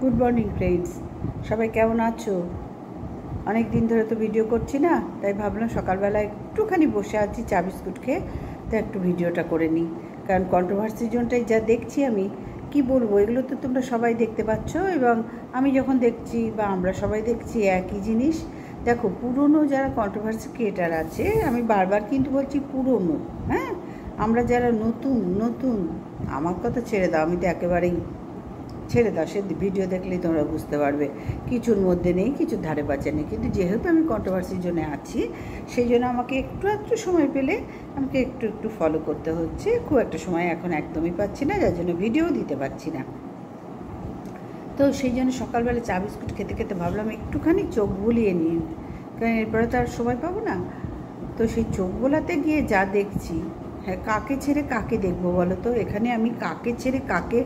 Good morning friends, সবাই কেমন আছো? অনেক দিন ধরে তো ভিডিও করছি না, তাই ভাবলাম সকালবেলা একটুখানি বসে আছি চা বিস্কুট খেয়ে, তো একটু ভিডিওটা করে নিই। কারণ কন্ট্রোভার্সি জোনটাই যা দেখছি আমি, কি বলবো, এগুলো তো তোমরা সবাই দেখতে পাচ্ছ, এবং আমি যখন দেখছি বা আমরা সবাই দেখছি একই জিনিস। দেখো, পুরনো যারা কন্ট্রোভার্সি ক্রিয়েটার আছে, আমি বারবার কিন্তু বলছি পুরনো, হ্যাঁ, আমরা যারা নতুন নতুন, আমার কথা ছেড়ে দাও, আমি তো একেবারেই ছেড়ে দাও, সে ভিডিও দেখলেই তোমরা বুঝতে পারবে কিছুর মধ্যে নেই, কিছুর ধারে পাচ্ছে নেই। কিন্তু যেহেতু আমি কন্ট্রোভার্সির জন্য আছি, সেই জন্য আমাকে একটু সময় পেলে আমাকে একটু ফলো করতে হচ্ছে। খুব একটা সময় এখন একদমই পাচ্ছি না, যার জন্য ভিডিও দিতে পারছি না। তো সেই জন্য সকালবেলা চা বিস্কুট খেতে খেতে ভাবলাম একটুখানি চোখ বুলিয়ে নিই, কারণ এরপরে তো আর সময় পাবো না। তো সেই চোখ বোলাতে গিয়ে যা দেখছি, হ্যাঁ, কাকে ছেড়ে কাকে দেখবো বলো তো? এখানে আমি কাকে ছেড়ে কাকে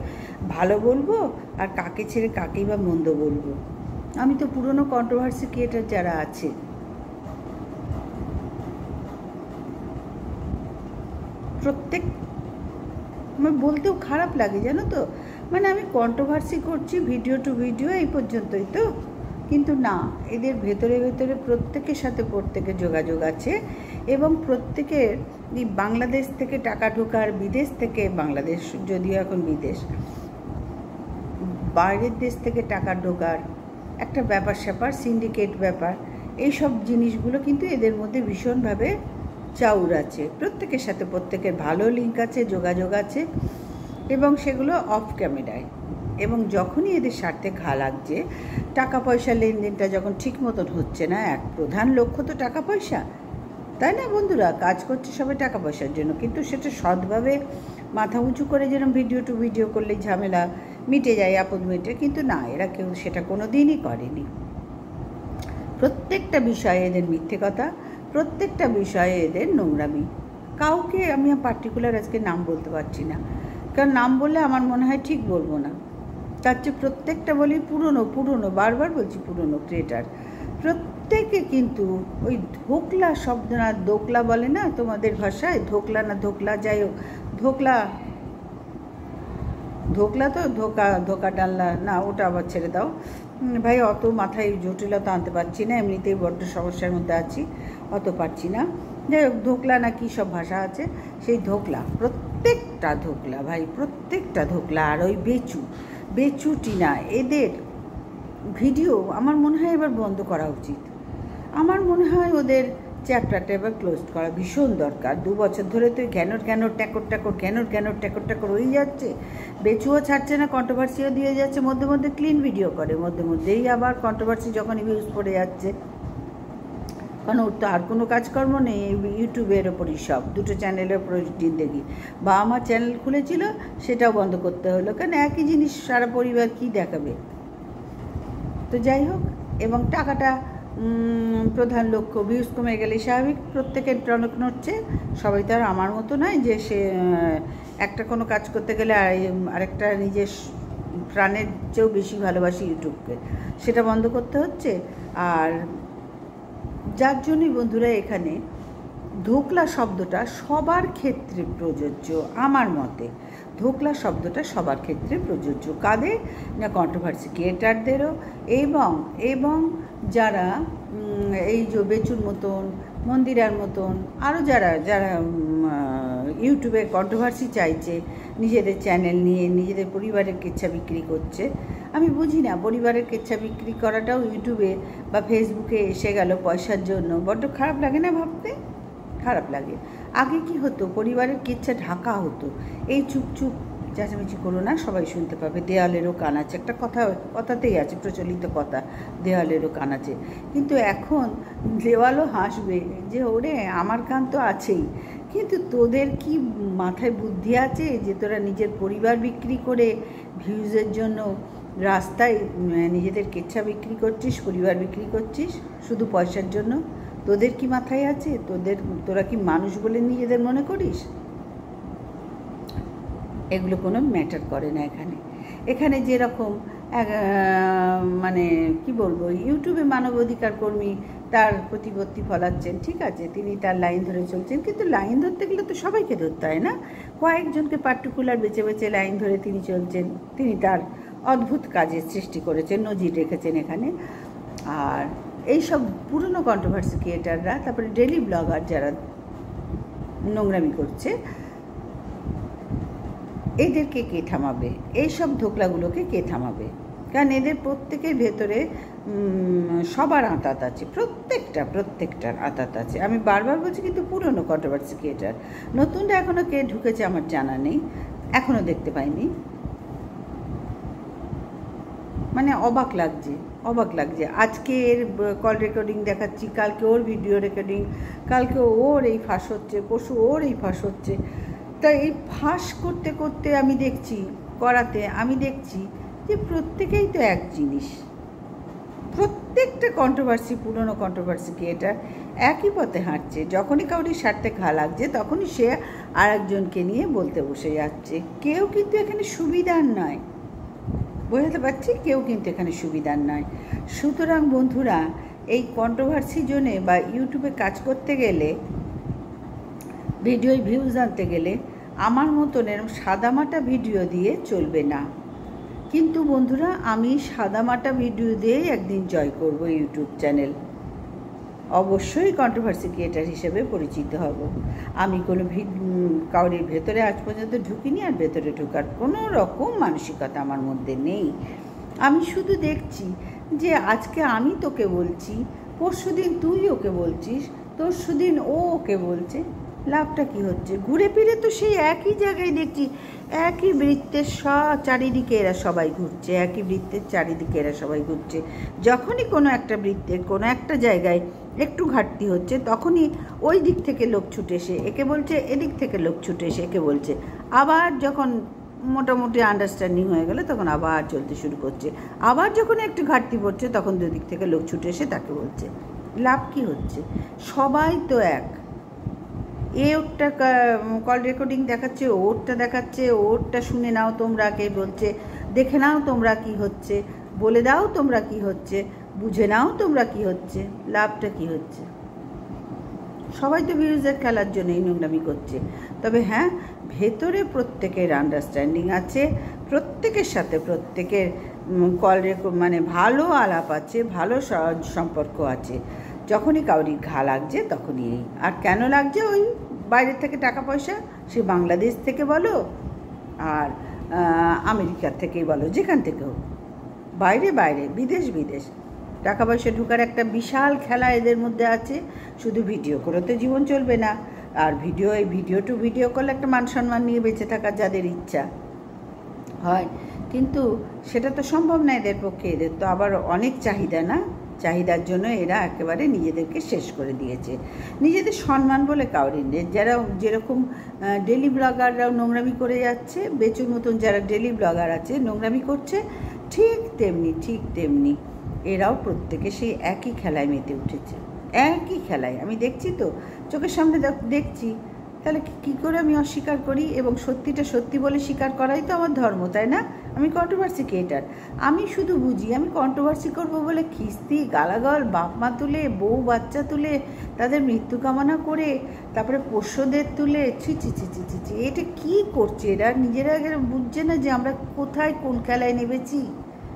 ভালো বলবো আর কাকে ছেড়ে কাকেই বা মন্দ বলবো? আমি তো পুরনো কন্ট্রোভার্সি ক্রিয়েটার যারা আছে, প্রত্যেক, আমার বলতেও খারাপ লাগে জানো তো, মানে আমি কন্ট্রোভার্সি করছি ভিডিও টু ভিডিও এই পর্যন্তই তো, কিন্তু না, এদের ভেতরে ভেতরে প্রত্যেকের সাথে প্রত্যেকের যোগাযোগ আছে, এবং প্রত্যেকের বাংলাদেশ থেকে টাকা ঢোকার, বিদেশ থেকে, বাংলাদেশ যদিও এখন বিদেশ, বাইরের দেশ থেকে টাকা ঢোকার একটা ব্যাপার স্যাপার, সিন্ডিকেট ব্যাপার, এইসব জিনিসগুলো কিন্তু এদের মধ্যে ভীষণভাবে চাউর আছে। প্রত্যেকের সাথে প্রত্যেকের ভালো লিঙ্ক আছে, যোগাযোগ আছে, এবং সেগুলো অফ ক্যামেরায়। এবং যখনই এদের স্বার্থে ঘা লাগছে, টাকা পয়সা লেনদেনটা যখন ঠিক মতন হচ্ছে না, এক প্রধান লক্ষ্য তো টাকা পয়সা, তাই না বন্ধুরা? কাজ করছে সবাই টাকা পয়সার জন্য, কিন্তু সেটা সৎভাবে মাথা উঁচু করে যেরকম ভিডিও টু ভিডিও করলেই ঝামেলা মিটে যায়, আপদ মিটে, কিন্তু না, এরা কেউ সেটা কোনো দিনই করেনি। প্রত্যেকটা বিষয়ে এদের মিথ্যে কথা, প্রত্যেকটা বিষয়ে এদের নোংরামি। কাউকে আমি পার্টিকুলার আজকে নাম বলতে পারছি না, কারণ নাম বললে আমার মনে হয় ঠিক বলবো না। তার চেয়ে প্রত্যেকটা বলি পুরনো, বারবার বলছি পুরনো ক্রিয়েটার, প্রত্যেকে কিন্তু ওই ধোকলা শব্দ, না দোকলা বলে না তোমাদের ভাষায়, ধোকলা না ধোকলা, যাই হোক, ধোকলা তো ধোকা ডালনা না, ওটা আবার ছেড়ে দাও ভাই, অত মাথায় জটিলতা আনতে পারছি না, এমনিতেই বড্ড সমস্যার মধ্যে আছি, অত পারছি না। যাই হোক, ধোকলা না কী সব ভাষা আছে, সেই ধোকলা, প্রত্যেকটা ধোকলা ভাই, প্রত্যেকটা ধোকলা। আর ওই বেচু টিনা, এদের ভিডিও আমার মনে হয় এবার বন্ধ করা উচিত। আমার মনে হয় ওদের চ্যাপ্টারটা এবার ক্লোজ করা ভীষণ দরকার। 2 বছর ধরে তো ঘ্যানোর ট্যাকর হয়ে যাচ্ছে, বেচুও ছাড়ছে না, কন্ট্রোভার্সিও দিয়ে যাচ্ছে, মধ্যে মধ্যে ক্লিন ভিডিও করে, মধ্যেই আবার কন্ট্রোভার্সি যখন ভিউজ পড়ে যাচ্ছে, কারণ ওর তো আর কোনো কাজকর্ম নেই, ইউটিউবের ওপরই সব, 2টো চ্যানেলের ওপর জিন্দেগি। বা আমার চ্যানেল খুলেছিল, সেটাও বন্ধ করতে হলো, কারণ একই জিনিস সারা পরিবার কী দেখাবে? তো যাই হোক, এবং টাকাটা প্রধান লক্ষ্য, ভিউজ কমে গেলে স্বাভাবিক প্রত্যেকের টনক নড়ছে। সবাই তো আর আমার মতো নয় যে সে একটা কোনো কাজ করতে গেলে আরেকটা নিজের প্রাণের চেয়েও বেশি ভালোবাসি ইউটিউবকে, সেটা বন্ধ করতে হচ্ছে। আর যার জন্যই বন্ধুরা, এখানে ধোকলা শব্দটা সবার ক্ষেত্রে প্রযোজ্য, আমার মতে ধোকলা শব্দটা সবার ক্ষেত্রে প্রযোজ্য। কাদের না, কন্ট্রোভার্সি ক্রিয়েটারদেরও, এবং যারা এই যে বেচুর মতন, মন্দিরার মতন, আরও যারা ইউটিউবে কন্ট্রোভার্সি চাইছে, নিজেদের চ্যানেল নিয়ে নিজেদের পরিবারের কেচ্ছা বিক্রি করছে। আমি বুঝি না, পরিবারের কেচ্ছা বিক্রি করাটাও ইউটিউবে বা ফেসবুকে এসে গেল পয়সার জন্য, বড্ড খারাপ লাগে না ভাবতে? খারাপ লাগে। আগে কি হতো, পরিবারের কেচ্ছা ঢাকা হতো, এই চুপ চেঁচামেচি করো না, সবাই শুনতে পাবে, দেওয়ালেরও কান আছে, একটা কথাতেই আছে, প্রচলিত কথা, দেওয়ালেরও কান আছে। কিন্তু এখন দেওয়ালও হাসবে যে ওরে আমার কান তো আছেই, কিন্তু তোদের কি মাথায় বুদ্ধি আছে যে তোরা নিজের পরিবার বিক্রি করে ভিউজের জন্য রাস্তায় নিজেদের কেচ্ছা বিক্রি করছিস, পরিবার বিক্রি করছিস শুধু পয়সার জন্য? তোদের কি মাথায় আছে? তোরা কি মানুষ বলে নিজেদের মনে করিস? এগুলো কোনো ম্যাটার করে না। এখানে যেরকম মানে কি বলবো, ইউটিউবে মানবাধিকার কর্মী তার প্রতিপত্তি ফলাচ্ছেন, ঠিক আছে, তিনি তার লাইন ধরে চলছেন, কিন্তু লাইন ধরতে গেলে তো সবাইকে ধরতে হয় না, কয়েকজনকে পার্টিকুলার বেছে লাইন ধরে তিনি চলছেন, তিনি তার অদ্ভুত কাজের সৃষ্টি করেছেন, নজির রেখেছেন এখানে। আর এইসব পুরনো কন্ট্রোভার্সি ক্রিয়েটাররা, তারপরে ডেলি ব্লগার যারা নোংরামি করছে, এদেরকে কে থামাবে? এইসব ধোকলাগুলোকে কে থামাবে? কারণ এদের প্রত্যেকের ভেতরে সবার আঁতাত আছে, প্রত্যেকটার আঁতাত আছে। আমি বারবার বলছি, কিন্তু পুরনো কন্ট্রোভার্সি ক্রিয়েটার, নতুনটা এখনও কে ঢুকেছে আমার জানা নেই, এখনও দেখতে পাইনি। মানে অবাক লাগছে। আজকে এর কল রেকর্ডিং দেখাচ্ছি, কালকে ওর ভিডিও রেকর্ডিং, কালকে ওর এই ফাঁস হচ্ছে, পরশু ওর এই ফাঁস হচ্ছে। তাই এই ফাঁস করতে করতে আমি দেখছি যে প্রত্যেকেই তো এক জিনিস। প্রত্যেকটা কন্ট্রোভার্সি, পুরনো কন্ট্রোভার্সি ক্রিয়েটার একই পথে হাঁটছে। যখনই কাউরির স্বার্থে ঘা লাগছে তখনই সে আর একজনকে নিয়ে বলতে বসে যাচ্ছে। কেউ কিন্তু এখানে সুবিধার নয়, বোঝাতে পারছি, কেউ কিন্তু এখানে সুবিধার নয়। সুতরাং বন্ধুরা, এই কন্ট্রোভার্সি জন্যে বা ইউটিউবে কাজ করতে গেলে, ভিডিওয় ভিউজ আনতে গেলে আমার মতন এরকম সাদামাটা ভিডিও দিয়ে চলবে না। কিন্তু বন্ধুরা, আমি সাদামাটা ভিডিও দিয়েই একদিন জয় করব ইউটিউব চ্যানেল। অবশ্যই কন্ট্রোভার্সি ক্রিয়েটার হিসেবে পরিচিত হব। আমি কোনো কাউরির ভেতরে আজ পর্যন্ত ঢুকিনি, আর ভেতরে ঢোকার কোনো রকম মানসিকতা আমার মধ্যে নেই। আমি শুধু দেখছি যে আজকে আমি তোকে বলছি, পরশুদিন তুই ওকে বলছিস, তরশুদিন ও ওকে বলছে, লাভটা কি হচ্ছে? ঘুরে ফিরে তো সেই একই জায়গায় দেখছি, একই বৃত্তের চারিদিকে এরা সবাই ঘুরছে, একই বৃত্তের চারিদিকে এরা সবাই ঘুরছে। যখনই কোনো একটা বৃত্তের কোনো একটা জায়গায় একটু ঘাটতি হচ্ছে, তখনই ওই দিক থেকে লোক ছুটে এসে একে বলছে, এদিক থেকে লোক ছুটে এসে একে বলছে। আবার যখন মোটামুটি আন্ডারস্ট্যান্ডিং হয়ে গেলে তখন আবার চলতে শুরু করছে। আবার যখন একটু ঘাটতি পড়ছে তখন দুদিক থেকে লোক ছুটে এসে তাকে বলছে। লাভ কি হচ্ছে? সবাই তো এক। ওরটা কল রেকর্ডিং দেখাচ্ছে, ওরটা দেখাচ্ছে, ওরটা শুনে নাও তোমরা, কে বলছে, দেখে নাও তোমরা কি হচ্ছে, বলে দাও তোমরা কি হচ্ছে, বুঝে নাও তোমরা কি হচ্ছে। লাভটা কি হচ্ছে? সবাই তো ভিউজের খেলার জন্যই নোংরামি করছে। তবে হ্যাঁ, ভেতরে প্রত্যেকের আন্ডারস্ট্যান্ডিং আছে, প্রত্যেকের সাথে প্রত্যেকের মানে ভালো আলাপ আছে, ভালো সম্পর্ক আছে। যখনই কাউরি ঘা লাগছে তখনই। আর কেন লাগছে? ওই বাইরের থেকে টাকা পয়সা, সে বাংলাদেশ থেকে বলো আর আমেরিকার থেকেই বলো, যেখান থেকে হোক, বাইরে বিদেশ টাকা পয়সা ঢোকার একটা বিশাল খেলা এদের মধ্যে আছে। শুধু ভিডিও করে তো জীবন চলবে না। আর ভিডিও টু ভিডিও করলে একটা মান সম্মান নিয়ে বেঁচে থাকার যাদের ইচ্ছা হয়, কিন্তু সেটা তো সম্ভব না এদের পক্ষে। এদের তো আবার অনেক চাহিদা, না? চাহিদার জন্য এরা একেবারে নিজেদেরকে শেষ করে দিয়েছে। নিজেদের সম্মান বলে কাউরি নেই। যারা যেরকম ডেলি ব্লগাররাও নোংরামি করে যাচ্ছে, বেচুর মতন যারা ডেলি ব্লগার আছে নোংরামি করছে, ঠিক তেমনি এরাও প্রত্যেকে সেই একই খেলায় মেতে উঠেছে। একই খেলায় আমি দেখছি, তো চোখের সামনে দেখছি। তাহলে কী করে আমি অস্বীকার করি? এবং সত্যিটা সত্যি বলে স্বীকার করাই তো আমার ধর্ম, তাই না? আমি কন্ট্রোভার্সি ক্রিয়েটার। আমি শুধু বুঝি, আমি কন্ট্রোভার্সি করব বলে খিস্তি গালাগাল, বাপ মা তুলে, বউ বাচ্চা তুলে, তাদের মৃত্যু কামনা করে, তারপরে পোষ্যদের তুলে, ছি, এটা কী করছে এরা? নিজেরা বুঝছে না যে আমরা কোথায় কোন খেলায় নেমেছি।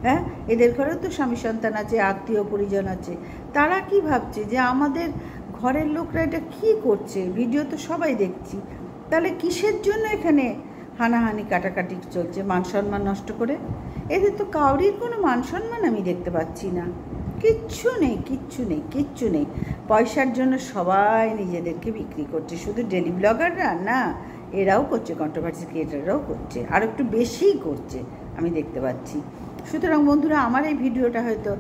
হ্যাঁ, এদের ঘরেও তো স্বামী সন্তান আছে, আত্মীয় পরিজন আছে। তারা কি ভাবছে যে আমাদের ঘরের লোকরা এটা কী করছে? ভিডিও তো সবাই দেখছি। তাহলে কিসের জন্য এখানে হানাহানি কাটাকাটি চলছে মান সম্মান নষ্ট করে? এদের তো কাউরির কোনো মান সম্মান আমি দেখতে পাচ্ছি না। কিচ্ছু নেই। পয়সার জন্য সবাই নিজেদেরকে বিক্রি করছে। শুধু ডেলি ব্লগাররা না, এরাও করছে, কন্ট্রোভার্সি ক্রিয়েটাররাও করছে, আর একটু বেশিই করছে আমি দেখতে পাচ্ছি। সুতরাং বন্ধুরা, আমার এই ভিডিওটা হয়তো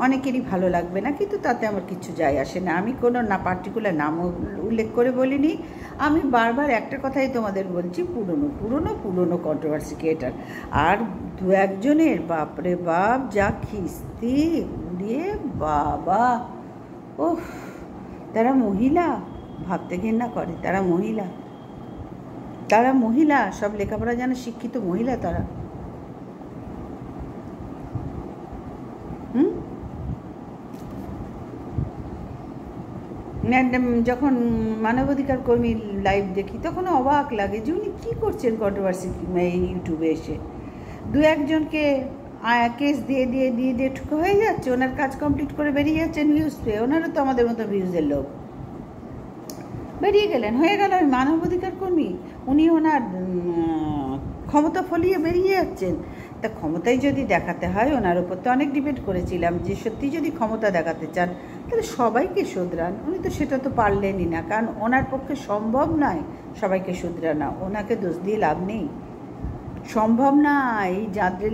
অনেকেরই ভালো লাগবে না, কিন্তু তাতে আমার কিছু যায় আসে না। আমি কোনো পার্টিকুলার নাম উল্লেখ করে বলিনি। আমি বারবার একটা কথাই তোমাদের বলছি, পুরনো কন্ট্রোভার্সি ক্রিয়েটার। আর দু একজনের বাপরে বাপ যা খিস্তি উড়িয়ে বাবা, ওহ, তারা মহিলা, ভাবতে ঘেন্না করে। তারা মহিলা, সব লেখাপড়া জানে, শিক্ষিত মহিলা তারা। যখন মানবাধিকার কর্মী লাইভ দেখি তখন অবাক লাগে যে উনি কী করছেন কন্ট্রোভার্সি ইউটিউবে এসে। দু একজনকে কেস দিয়ে দিয়ে দিয়ে দিয়ে ঠুকো হয়ে যাচ্ছে, ওনার কাজ কমপ্লিট করে বেরিয়ে যাচ্ছেন ভিউজ পেয়ে। ওনারও তো আমাদের মতো ভিউজের লোক, বেরিয়ে গেলেন, হয়ে গেল আমি মানবাধিকার কর্মী। উনি ওনার ক্ষমতা ফলিয়ে বেরিয়ে যাচ্ছেন। তা ক্ষমতাই যদি দেখাতে হয়, ওনার ওপর তো অনেক ডিবেট করেছিলাম যে সত্যি যদি ক্ষমতা দেখাতে চান তাহলে সবাইকে শুধরান। উনি তো সেটা তো পারলেনই না, কারণ ওনার পক্ষে সম্ভব নয় সবাইকে শুধরানো। ওনাকে দোষ দিয়ে লাভ নেই, সম্ভব না। এই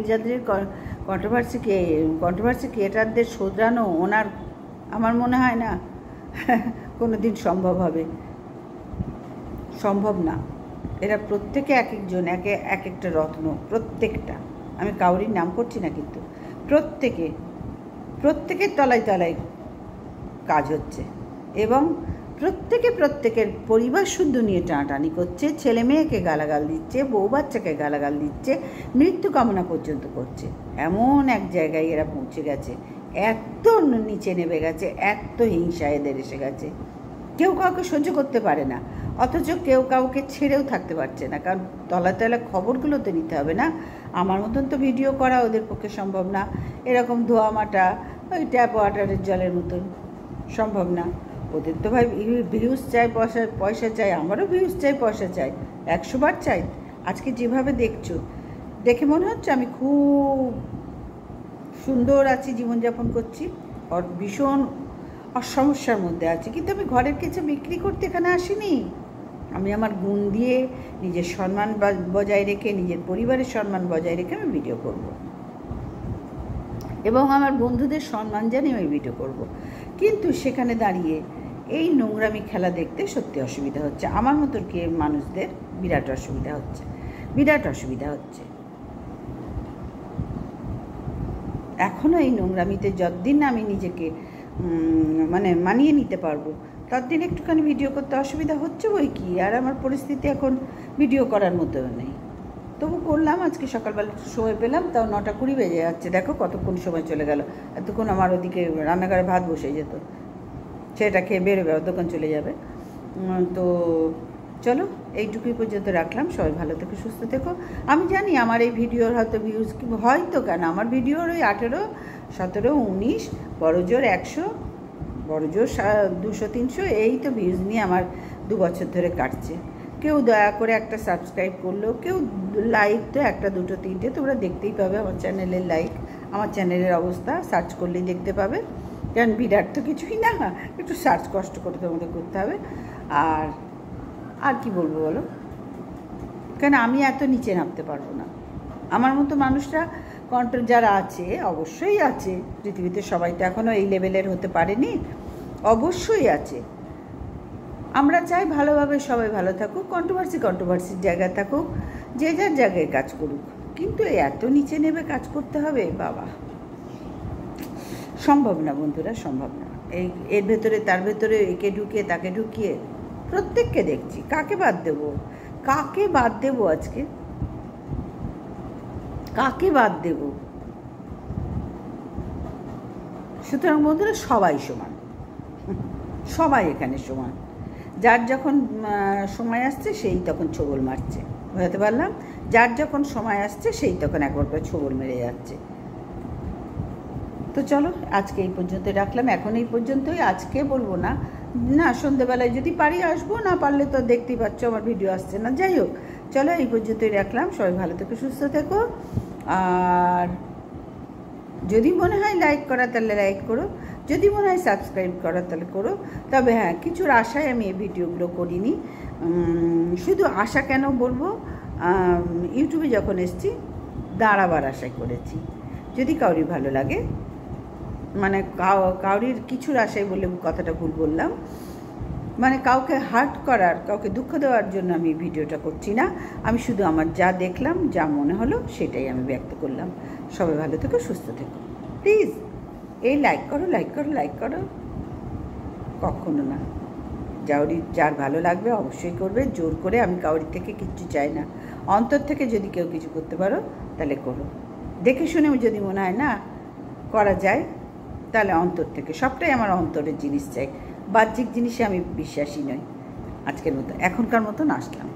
যাদের কন্ট্রোভার্সি ক্রিয়েটারদের শুধরানো ওনার আমার মনে হয় না কোনো দিন সম্ভব হবে, সম্ভব না। এরা প্রত্যেকে এক একজন এক একটা রত্ন, প্রত্যেকটা, আমি কাউরির নাম করছি না, কিন্তু প্রত্যেকের তলায় তলায় কাজ হচ্ছে এবং প্রত্যেকের পরিবার শুদ্ধ নিয়ে টানাটানি করছে, ছেলে মেয়েকে গালাগাল দিচ্ছে, বউ বাচ্চাকে গালাগাল দিচ্ছে, মৃত্যু কামনা পর্যন্ত করছে। এমন এক জায়গায় এরা পৌঁছে গেছে, এত নিচে নেমে গেছে, এত হিংসা এদের এসে গেছে। কেউ কাউকে সহ্য করতে পারে না, অথচ কেউ কাউকে ছেড়েও থাকতে পারছে না, কারণ তলা তলা খবরগুলো তো নিতে হবে না। আমার মতন তো ভিডিও করা ওদের পক্ষে সম্ভব না, এরকম ধোয়া মাটা ওই ট্যাপ ওয়াটারের জলের মতন সম্ভব না। ওদের তো ভাই ভিউজ চাই, পয়সা চাই, আমারও ভিউজ চাই, পয়সা চাই, 100 বার চাই। আজকে যেভাবে দেখছো, দেখে মনে হচ্ছে আমি খুব সুন্দর আছি, জীবনযাপন করছি, ভীষণ সমস্যার মধ্যে আছি, কিন্তু আমি ঘরের কিছু বিক্রি করতে এখানে আসিনি। আমি আমার গুণ দিয়ে নিজের সম্মান বজায় রেখে, নিজের পরিবারের সম্মান বজায় রেখে আমি ভিডিও করব এবং আমার বন্ধুদের সম্মান জানিয়ে আমি ভিডিও করব। কিন্তু সেখানে দাঁড়িয়ে এই নোংরামি খেলা দেখতে সত্যি অসুবিধা হচ্ছে। আমার মতো কে মানুষদের বিরাট অসুবিধা হচ্ছে। এখনও এই নোংরামিতে যতদিন আমি নিজেকে মানিয়ে নিতে পারবো, ততদিন একটুখানি ভিডিও করতে অসুবিধা হচ্ছে বই কি। আর আমার পরিস্থিতি এখন ভিডিও করার মতো নেই, তবু করলাম। আজকে সকালবেলা একটু সময় পেলাম, তাও 9:20 বেজে যাচ্ছে। দেখো কতক্ষণ সময় চলে গেল। এতক্ষণ আমার ওদিকে রান্নাঘরে ভাত বসে যেত, সেটা খেয়ে বেরোবে, দোকান চলে যাবে। তো চলো এইটুকুই পর্যন্ত রাখলাম। সবাই ভালো থেকো, সুস্থ থেকো। আমি জানি আমার এই ভিডিওর হয়তো ভিউজ হয়তো, কেন আমার ভিডিওর ওই 18, 17, 19, বড়জোর 100, বড়জোর 200-300 এই তো ভিউজ নিয়ে আমার 2 বছর ধরে কাটছে। কেউ দয়া করে একটা সাবস্ক্রাইব করলো, কেউ লাইক তো 1, 2, 3টে তোমরা দেখতেই পাবে আমার চ্যানেলের লাইক। আমার চ্যানেলের অবস্থা সার্চ করলেই দেখতে পাবে, কারণ বিরাট তো কিছুই না, একটু সার্চ কষ্ট করে তোমাদের করতে হবে। আর কি বলবো বলো, কেন আমি এত নিচে নামতে পারবো না। আমার মতো মানুষরা যারা আছে, অবশ্যই আছে পৃথিবীতে, সবাই তো এখনও এই লেভেলের হতে পারেনি, অবশ্যই আছে। আমরা চাই ভালোভাবে সবাই ভালো থাকুক, কন্ট্রোভার্সির জায়গায় থাকুক, যে যার জায়গায় কাজ করুক, কিন্তু এত নিচে নেমে কাজ করতে হবে বাবা, সম্ভব না বন্ধুরা, সম্ভব না। এর ভেতরে তার ভেতরে একে ঢুকিয়ে তাকে ঢুকিয়ে প্রত্যেককে দেখছি। কাকে বাদ দেবো আজকে, কাকে বাদ দেব? সুতরাং বন্ধুরা সবাই সমান, সবাই এখানে সমান। যার যখন সময় আসছে সেই তখন ছবল মারছে, বুঝতে পারলাম। যার যখন সময় আসছে সেই তখন একবার করে ছবল মেরে যাচ্ছে। তো চলো আজকে এই পর্যন্তই রাখলাম, এখন এই পর্যন্তই। আজকে বলবো না, সন্ধ্যেবেলায় যদি পারি আসবো, না পারলে তো দেখতেই পাচ্ছ আমার ভিডিও আসছে না। যাই হোক, চলো এই পর্যন্তই রাখলাম। সবাই ভালো থেকো, সুস্থ থেকো। আর যদি মনে হয় লাইক করা তাহলে লাইক করো, যদি মনে হয় সাবস্ক্রাইব করা তাহলে করো। তবে হ্যাঁ, কিছুর আশায় আমি এই ভিডিওগুলো করিনি। শুধু আশা কেন বলবো, ইউটিউবে যখন এসেছি দাঁড়াবার আশায় করেছি। যদি কাউরি ভালো লাগে, কাউরির কিছুর আশায় বলে কথাটা ভুল বললাম, কাউকে হার্ট করার, কাউকে দুঃখ দেওয়ার জন্য আমি ভিডিওটা করছি না। আমি শুধু আমার যা দেখলাম, যা মনে হলো সেটাই আমি ব্যক্ত করলাম। সবাই ভালো থেকো, সুস্থ থেকো। প্লিজ এই লাইক করো, কখনো না। যার ভালো লাগবে অবশ্যই করবে, জোর করে আমি কাউরি থেকে কিচ্ছু চাই না। অন্তর থেকে যদি কেউ কিছু করতে পারো তাহলে করো, দেখে শুনে যদি মনে হয় না করা যায় তাহলে অন্তর থেকে, সবটাই আমার অন্তরের জিনিস চাই। বাহ্যিক জিনিসে আমি বিশ্বাসী নই। আজকের মতো, এখনকার মতন আসলাম।